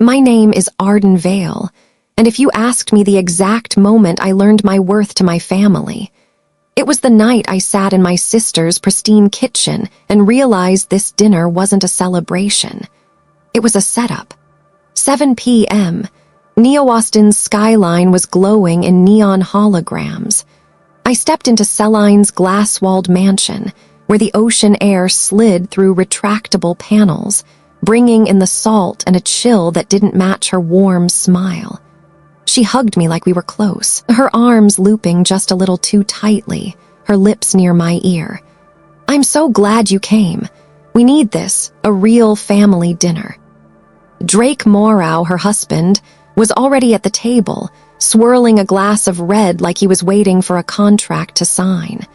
My name is Arden Vale, and if you asked me the exact moment I learned my worth to my family, it was the night I sat in my sister's pristine kitchen and realized this dinner wasn't a celebration. It was a setup. 7 p.m., Neo-Austin's skyline was glowing in neon holograms. I stepped into Celine's glass-walled mansion, where the ocean air slid through retractable panels, bringing in the salt and a chill that didn't match her warm smile. She hugged me like we were close, her arms looping just a little too tightly, her lips near my ear. "I'm so glad you came. We need this, a real family dinner." Drake Morrow, her husband, was already at the table, swirling a glass of red like he was waiting for a contract to sign.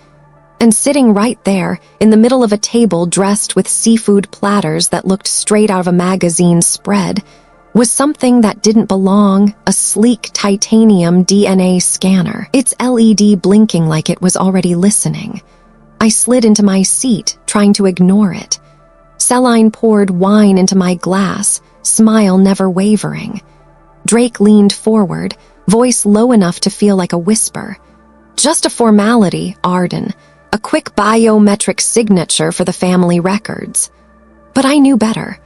And sitting right there, in the middle of a table dressed with seafood platters that looked straight out of a magazine spread, was something that didn't belong, a sleek titanium DNA scanner, its LED blinking like it was already listening. I slid into my seat, trying to ignore it. Celine poured wine into my glass, smile never wavering. Drake leaned forward, voice low enough to feel like a whisper. "Just a formality, Arden. A quick biometric signature for the family records." But I knew better.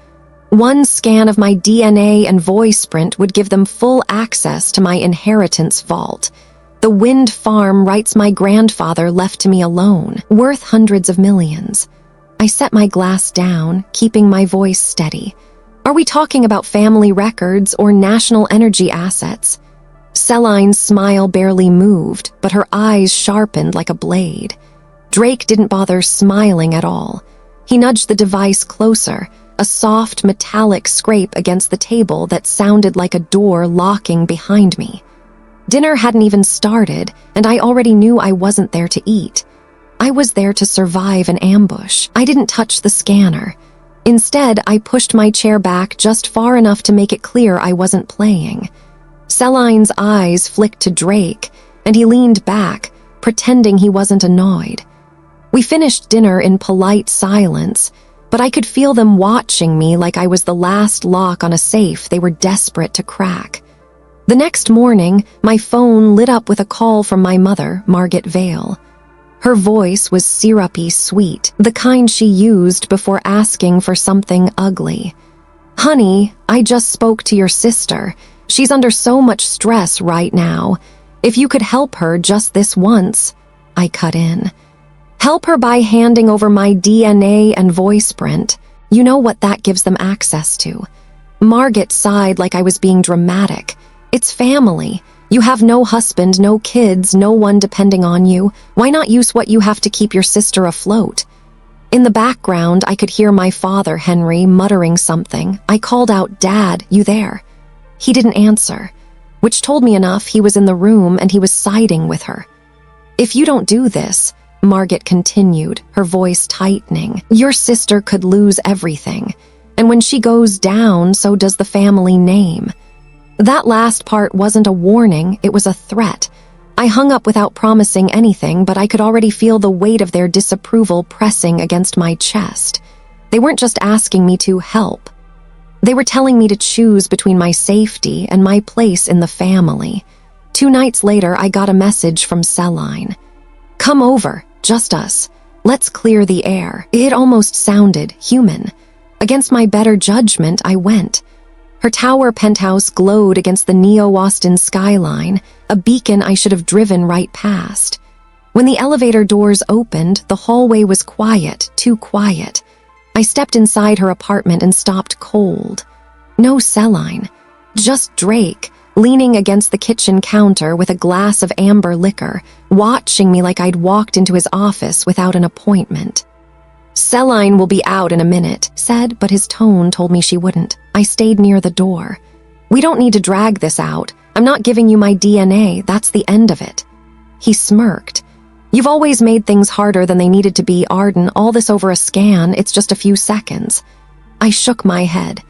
One scan of my DNA and voice print would give them full access to my inheritance vault. The wind farm rights my grandfather left to me alone, worth hundreds of millions. I set my glass down, keeping my voice steady. "Are we talking about family records or national energy assets?" Celine's smile barely moved, but her eyes sharpened like a blade. Drake didn't bother smiling at all. He nudged the device closer, a soft metallic scrape against the table that sounded like a door locking behind me. Dinner hadn't even started, and I already knew I wasn't there to eat. I was there to survive an ambush. I didn't touch the scanner. Instead, I pushed my chair back just far enough to make it clear I wasn't playing. Celine's eyes flicked to Drake, and he leaned back, pretending he wasn't annoyed. We finished dinner in polite silence, but I could feel them watching me like I was the last lock on a safe they were desperate to crack. The next morning, my phone lit up with a call from my mother, Margaret Vale. Her voice was syrupy sweet, the kind she used before asking for something ugly. "Honey, I just spoke to your sister. She's under so much stress right now. If you could help her just this once," I cut in. "Help her by handing over my DNA and voice print. You know what that gives them access to." Margaret sighed like I was being dramatic. "It's family. You have no husband, no kids, no one depending on you. Why not use what you have to keep your sister afloat?" In the background, I could hear my father, Henry, muttering something. I called out, "Dad, you there?" He didn't answer, which told me enough he was in the room and he was siding with her. "If you don't do this," Margaret continued, her voice tightening, "your sister could lose everything. And when she goes down, so does the family name." That last part wasn't a warning, it was a threat. I hung up without promising anything, but I could already feel the weight of their disapproval pressing against my chest. They weren't just asking me to help. They were telling me to choose between my safety and my place in the family. 2 nights later, I got a message from Celine. "Come over, just us. Let's clear the air." It almost sounded human. Against my better judgment, I went. Her tower penthouse glowed against the Neo-Austin skyline, a beacon I should have driven right past. When the elevator doors opened, the hallway was quiet, too quiet. I stepped inside her apartment and stopped cold. No Celine, just Drake, leaning against the kitchen counter with a glass of amber liquor, watching me like I'd walked into his office without an appointment. "Celine will be out in a minute," said, but his tone told me she wouldn't. I stayed near the door. "We don't need to drag this out. I'm not giving you my DNA, that's the end of it." He smirked. "You've always made things harder than they needed to be, Arden. All this over a scan, it's just a few seconds." I shook my head.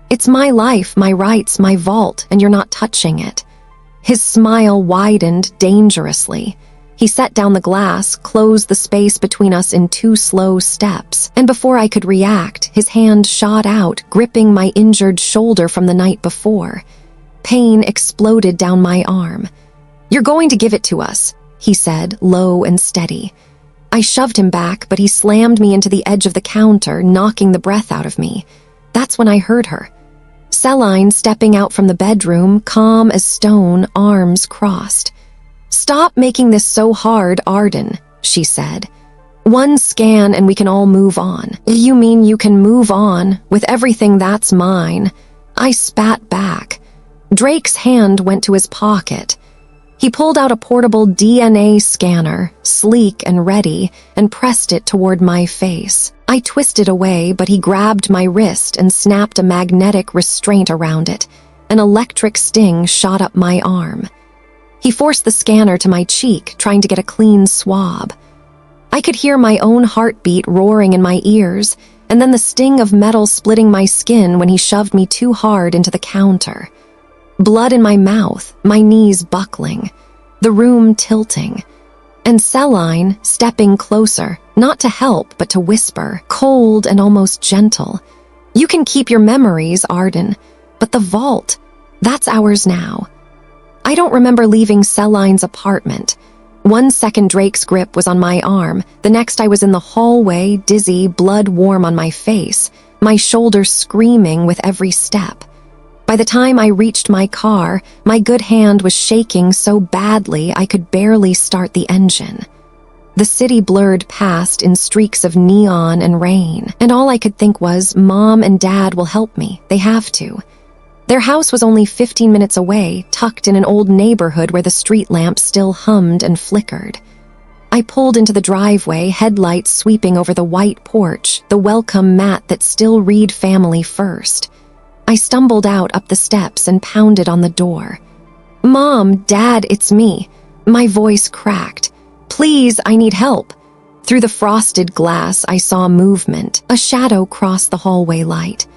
"It's my life, my rights, my vault, and you're not touching it." His smile widened dangerously. He set down the glass, closed the space between us in 2 slow steps, and before I could react, his hand shot out, gripping my injured shoulder from the night before. Pain exploded down my arm. "You're going to give it to us," he said, low and steady. I shoved him back, but he slammed me into the edge of the counter, knocking the breath out of me. That's when I heard her. Celine stepping out from the bedroom, calm as stone, arms crossed. "Stop making this so hard, Arden," she said. "One scan and we can all move on." "You mean you can move on with everything that's mine?" I spat back. Drake's hand went to his pocket. He pulled out a portable DNA scanner, sleek and ready, and pressed it toward my face. I twisted away, but he grabbed my wrist and snapped a magnetic restraint around it. An electric sting shot up my arm. He forced the scanner to my cheek, trying to get a clean swab. I could hear my own heartbeat roaring in my ears, and then the sting of metal splitting my skin when he shoved me too hard into the counter. Blood in my mouth, my knees buckling, the room tilting, and Celine stepping closer, not to help but to whisper, cold and almost gentle. "You can keep your memories, Arden, but the vault, that's ours now." I don't remember leaving Celine's apartment. 1 second Drake's grip was on my arm, the next I was in the hallway, dizzy, blood warm on my face, my shoulders screaming with every step. By the time I reached my car, my good hand was shaking so badly I could barely start the engine. The city blurred past in streaks of neon and rain, and all I could think was, Mom and Dad will help me. They have to. Their house was only 15 minutes away, tucked in an old neighborhood where the street lamps still hummed and flickered. I pulled into the driveway, headlights sweeping over the white porch, the welcome mat that still read family first. I stumbled out up the steps and pounded on the door. "Mom, Dad, it's me." My voice cracked. "Please, I need help." Through the frosted glass, I saw movement. A shadow crossed the hallway light.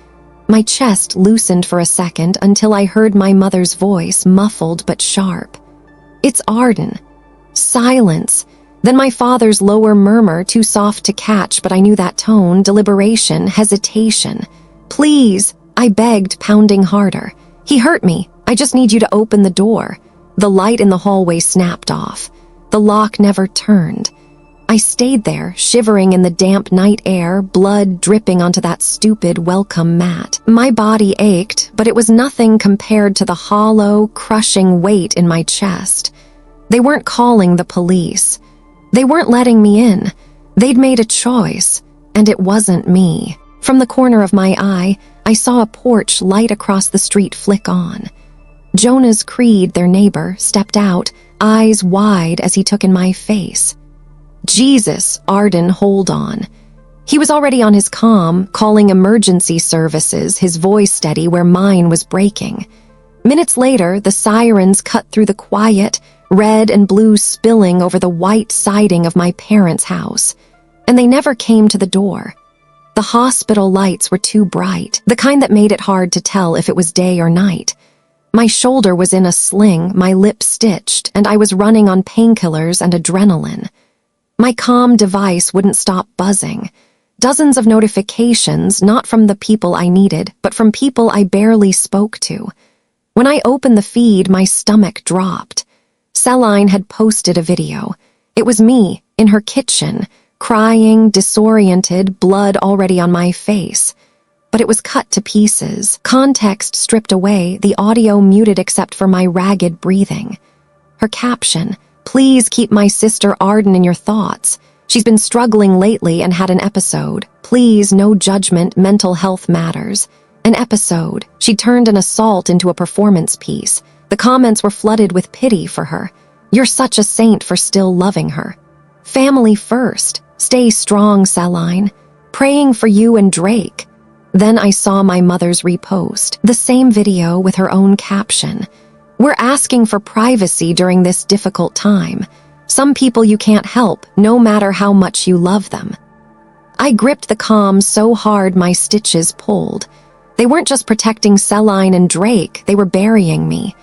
My chest loosened for a second until I heard my mother's voice, muffled but sharp. "It's Arden." Silence. Then my father's lower murmur, too soft to catch, but I knew that tone, deliberation, hesitation. "Please," I begged, pounding harder. "He hurt me. I just need you to open the door." The light in the hallway snapped off. The lock never turned. I stayed there, shivering in the damp night air, blood dripping onto that stupid welcome mat. My body ached, but it was nothing compared to the hollow, crushing weight in my chest. They weren't calling the police. They weren't letting me in. They'd made a choice, and it wasn't me. From the corner of my eye, I saw a porch light across the street flick on. Jonas Creed, their neighbor, stepped out, eyes wide as he took in my face. "Jesus, Arden, hold on." He was already on his comm, calling emergency services, his voice steady where mine was breaking. Minutes later, the sirens cut through the quiet, red and blue spilling over the white siding of my parents' house. And they never came to the door. The hospital lights were too bright, the kind that made it hard to tell if it was day or night. My shoulder was in a sling, my lips stitched, and I was running on painkillers and adrenaline. My comm device wouldn't stop buzzing. Dozens of notifications, not from the people I needed, but from people I barely spoke to. When I opened the feed, my stomach dropped. Celine had posted a video. It was me, in her kitchen, crying, disoriented, blood already on my face. But it was cut to pieces, context stripped away, the audio muted except for my ragged breathing. Her caption, "Please keep my sister Arden in your thoughts. She's been struggling lately and had an episode. Please, no judgment, mental health matters." An episode. She turned an assault into a performance piece. The comments were flooded with pity for her. "You're such a saint for still loving her." "Family first. Stay strong, Celine. Praying for you and Drake." Then I saw my mother's repost, the same video with her own caption. "We're asking for privacy during this difficult time. Some people you can't help, no matter how much you love them." I gripped the comm so hard my stitches pulled. They weren't just protecting Celine and Drake, they were burying me.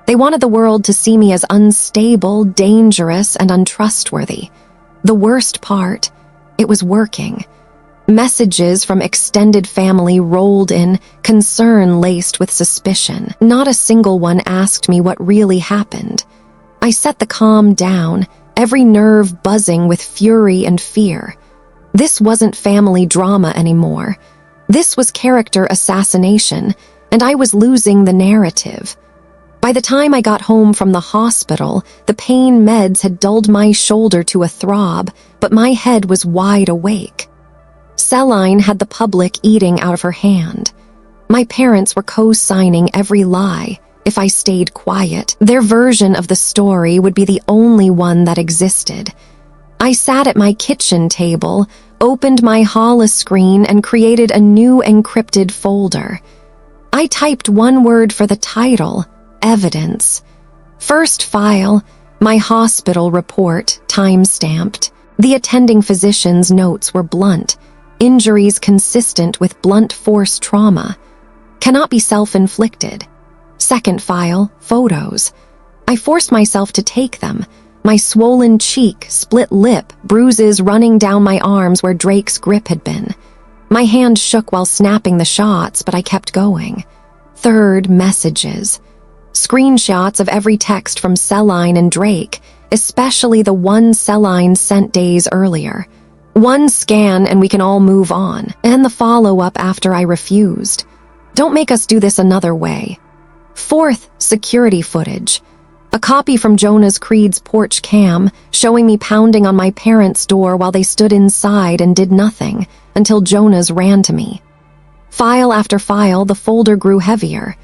They wanted the world to see me as unstable, dangerous, and untrustworthy. The worst part, it was working. Messages from extended family rolled in, concern laced with suspicion. Not a single one asked me what really happened. I set the calm down, every nerve buzzing with fury and fear. This wasn't family drama anymore. This was character assassination, and I was losing the narrative. By the time I got home from the hospital, the pain meds had dulled my shoulder to a throb, but my head was wide awake. Celine had the public eating out of her hand. My parents were co-signing every lie. If I stayed quiet, their version of the story would be the only one that existed. I sat at my kitchen table, opened my holoscreen, and created a new encrypted folder. I typed one word for the title: evidence. First file, my hospital report, time-stamped. The attending physician's notes were blunt. Injuries consistent with blunt force trauma. Cannot be self-inflicted. Second file, photos. I forced myself to take them. My swollen cheek, split lip, bruises running down my arms where Drake's grip had been. My hand shook while snapping the shots, but I kept going. Third, messages. Screenshots of every text from Celine and Drake, especially the one Celine sent days earlier. One scan and we can all move on, and the follow-up after I refused. Don't make us do this another way. Fourth, security footage. A copy from Jonas Creed's porch cam, showing me pounding on my parents' door while they stood inside and did nothing, until Jonas ran to me. File after file, the folder grew heavier,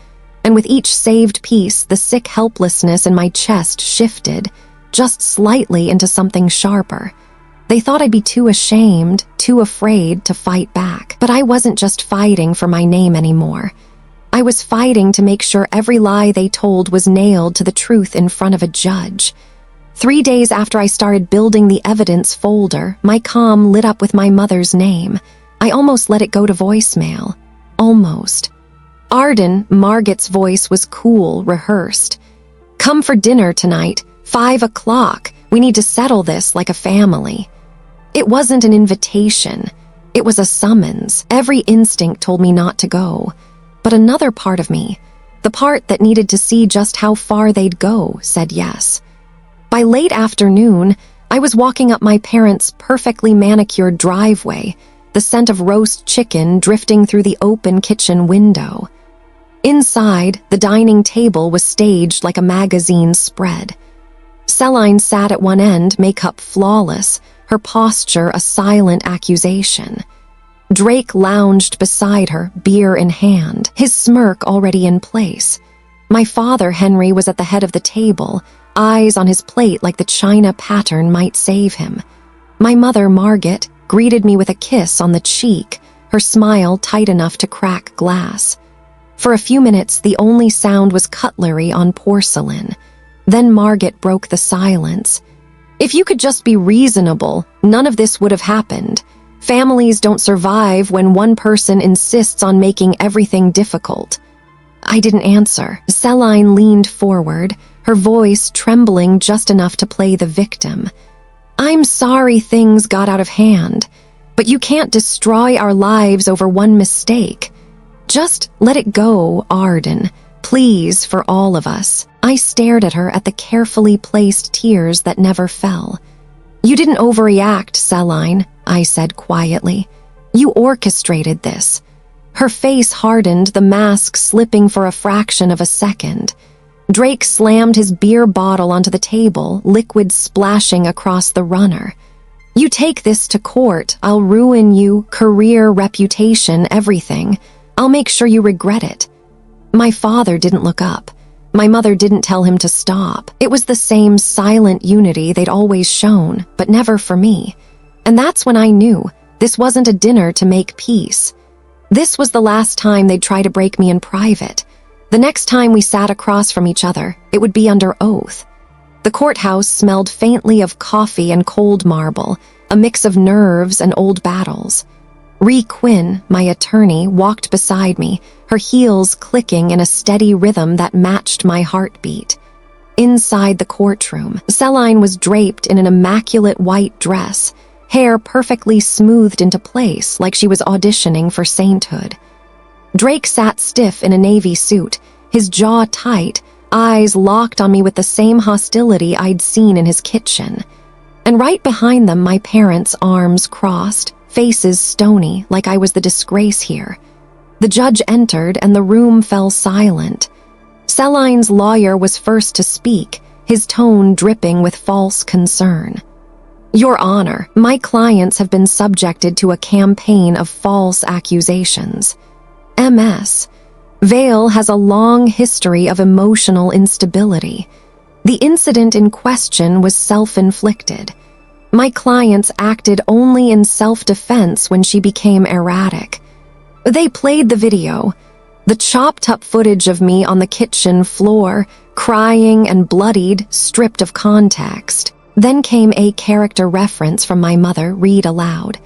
and with each saved piece, the sick helplessness in my chest shifted, just slightly into something sharper. They thought I'd be too ashamed, too afraid to fight back. But I wasn't just fighting for my name anymore. I was fighting to make sure every lie they told was nailed to the truth in front of a judge. 3 days after I started building the evidence folder, my comm lit up with my mother's name. I almost let it go to voicemail. Almost. Arden, Margot's voice was cool, rehearsed. Come for dinner tonight, 5 o'clock. We need to settle this like a family. It wasn't an invitation. It was a summons. Every instinct told me not to go. But another part of me, the part that needed to see just how far they'd go, said yes. By late afternoon, I was walking up my parents' perfectly manicured driveway, the scent of roast chicken drifting through the open kitchen window. Inside, the dining table was staged like a magazine spread. Celine sat at one end, makeup flawless, her posture a silent accusation. Drake lounged beside her, beer in hand, his smirk already in place. My father, Henry, was at the head of the table, eyes on his plate like the china pattern might save him. My mother, Margot, greeted me with a kiss on the cheek, her smile tight enough to crack glass. For a few minutes, the only sound was cutlery on porcelain. Then Margot broke the silence. If you could just be reasonable, none of this would have happened. Families don't survive when one person insists on making everything difficult. I didn't answer. Celine leaned forward, her voice trembling just enough to play the victim. I'm sorry things got out of hand, but you can't destroy our lives over one mistake. Just let it go, Arden. Please, for all of us. I stared at her at the carefully placed tears that never fell. You didn't overreact, Celine, I said quietly. You orchestrated this. Her face hardened, the mask slipping for a fraction of a second. Drake slammed his beer bottle onto the table, liquid splashing across the runner. You take this to court, I'll ruin you, career, reputation, everything. I'll make sure you regret it. My father didn't look up. My mother didn't tell him to stop. It was the same silent unity they'd always shown, but never for me. And that's when I knew this wasn't a dinner to make peace. This was the last time they'd try to break me in private. The next time we sat across from each other, it would be under oath. The courthouse smelled faintly of coffee and cold marble, a mix of nerves and old battles. Ree Quinn, my attorney, walked beside me, her heels clicking in a steady rhythm that matched my heartbeat. Inside the courtroom, Celine was draped in an immaculate white dress, hair perfectly smoothed into place like she was auditioning for sainthood. Drake sat stiff in a navy suit, his jaw tight, eyes locked on me with the same hostility I'd seen in his kitchen. And right behind them, my parents' arms crossed, faces stony, like I was the disgrace here. The judge entered, and the room fell silent. Celine's lawyer was first to speak, his tone dripping with false concern. "Your Honor, my clients have been subjected to a campaign of false accusations. MS. Vale has a long history of emotional instability. The incident in question was self-inflicted. My clients acted only in self-defense when she became erratic. They played the video, the chopped-up footage of me on the kitchen floor, crying and bloodied, stripped of context. Then came a character reference from my mother, read aloud.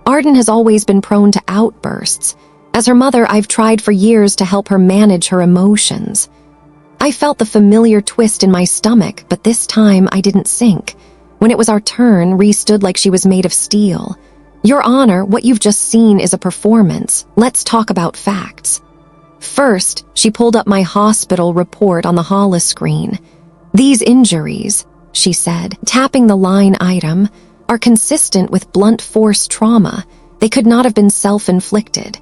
Arden has always been prone to outbursts. As her mother, I've tried for years to help her manage her emotions. I felt the familiar twist in my stomach, but this time I didn't sink. When it was our turn, Ree stood like she was made of steel. Your Honor, what you've just seen is a performance. Let's talk about facts. First, she pulled up my hospital report on the holoscreen. These injuries, she said, tapping the line item, are consistent with blunt force trauma. They could not have been self-inflicted.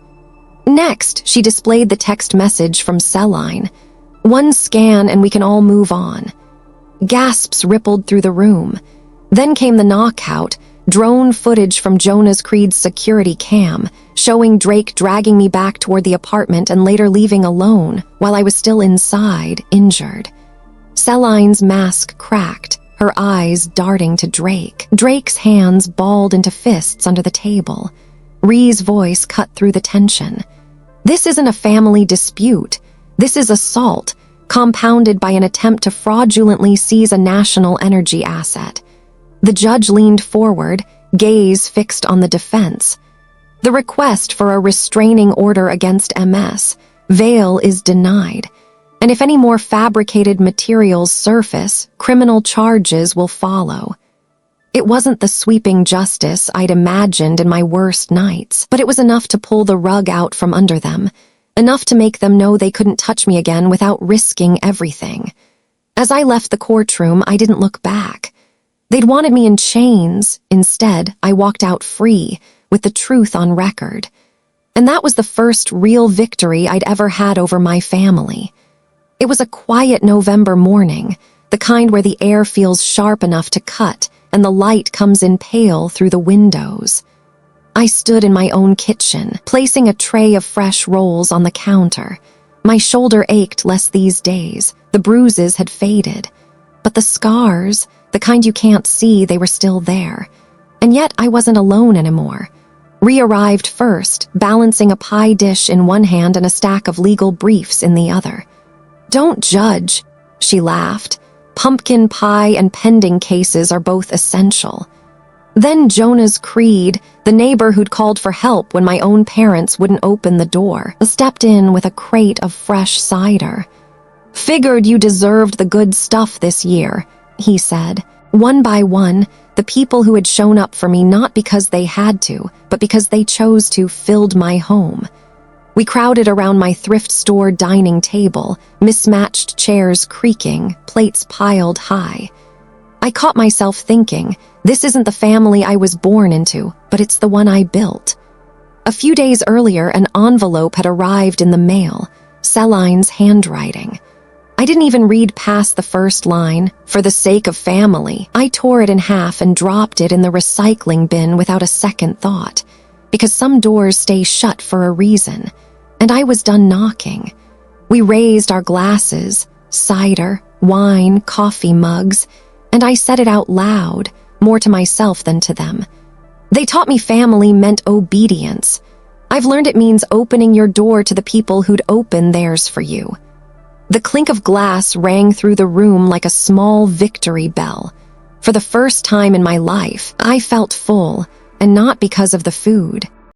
Next, she displayed the text message from Celine. One scan and we can all move on. Gasps rippled through the room. Then came the knockout, drone footage from Jonas Creed's security cam, showing Drake dragging me back toward the apartment and later leaving alone while I was still inside, injured. Celine's mask cracked, her eyes darting to Drake. Drake's hands balled into fists under the table. Ree's voice cut through the tension. This isn't a family dispute. This is assault, compounded by an attempt to fraudulently seize a national energy asset. The judge leaned forward, gaze fixed on the defense. The request for a restraining order against MS, Vale, is denied. And if any more fabricated materials surface, criminal charges will follow. It wasn't the sweeping justice I'd imagined in my worst nights, but it was enough to pull the rug out from under them, enough to make them know they couldn't touch me again without risking everything. As I left the courtroom, I didn't look back. They'd wanted me in chains. Instead, I walked out free, with the truth on record. And that was the first real victory I'd ever had over my family. It was a quiet November morning, the kind where the air feels sharp enough to cut and the light comes in pale through the windows. I stood in my own kitchen, placing a tray of fresh rolls on the counter. My shoulder ached less these days. The bruises had faded. But the scars, the kind you can't see, they were still there. And yet I wasn't alone anymore. Ree arrived first, balancing a pie dish in one hand and a stack of legal briefs in the other. Don't judge, she laughed. Pumpkin pie and pending cases are both essential. Then Jonas Creed, the neighbor who'd called for help when my own parents wouldn't open the door, stepped in with a crate of fresh cider. Figured you deserved the good stuff this year, he said. One by one, the people who had shown up for me not because they had to, but because they chose to, filled my home. We crowded around my thrift store dining table, mismatched chairs creaking, plates piled high. I caught myself thinking, this isn't the family I was born into, but it's the one I built. A few days earlier, an envelope had arrived in the mail, Celine's handwriting. I didn't even read past the first line. For the sake of family, I tore it in half and dropped it in the recycling bin without a second thought, because some doors stay shut for a reason. And I was done knocking. We raised our glasses, cider, wine, coffee mugs, and I said it out loud, more to myself than to them. They taught me family meant obedience. I've learned it means opening your door to the people who'd open theirs for you. The clink of glass rang through the room like a small victory bell. For the first time in my life, I felt full, and not because of the food.